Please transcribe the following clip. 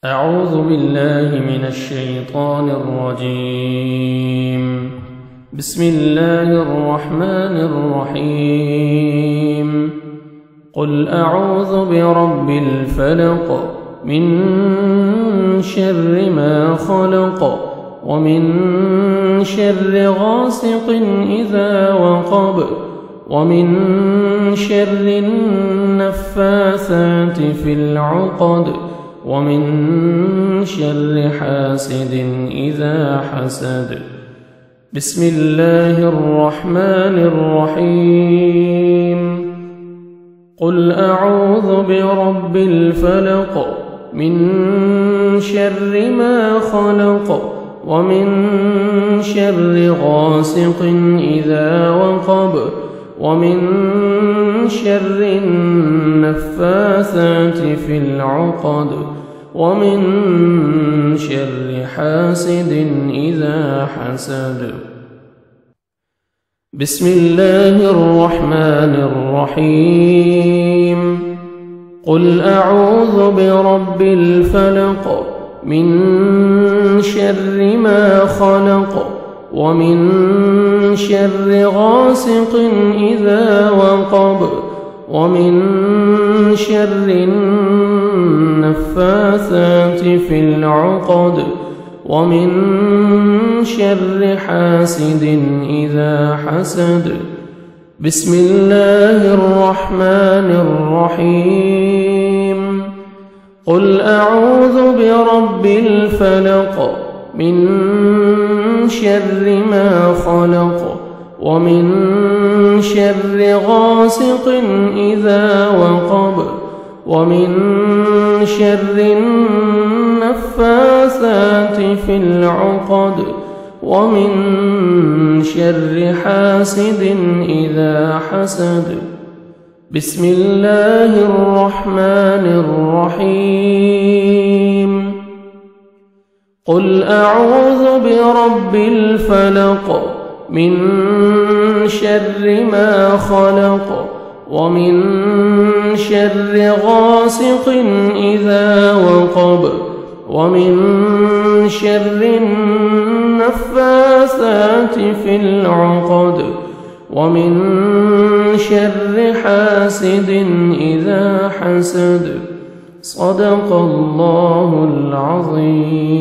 أعوذ بالله من الشيطان الرجيم. بسم الله الرحمن الرحيم. قل أعوذ برب الفلق من شر ما خلق ومن شر غاسق إذا وقب ومن شر النفاثات في العقد ومن شر حاسد إذا حسد. بسم الله الرحمن الرحيم. قل أعوذ برب الفلق من شر ما خلق ومن شر غاسق إذا وقب ومن شر النفاثات في العقد ومن شر حاسد إذا حسد. بسم الله الرحمن الرحيم. قل أعوذ برب الفلق من شر ما خلق ومن شر غاسق إذا وقب ومن شر النفاثات في العقد ومن شر حاسد إذا حسد. بسم الله الرحمن الرحيم. قل أعوذ برب الفلق من شر ما خلق ومن شر غاسق إذا وقب ومن شر النفاثات في العقد ومن شر حاسد إذا حسد. بسم الله الرحمن الرحيم. قل أعوذ برب الفلق من شر ما خلق ومن شر غاسق إذا وقب ومن شر النفاثات في العقد ومن شر حاسد إذا حسد. صدق الله العظيم.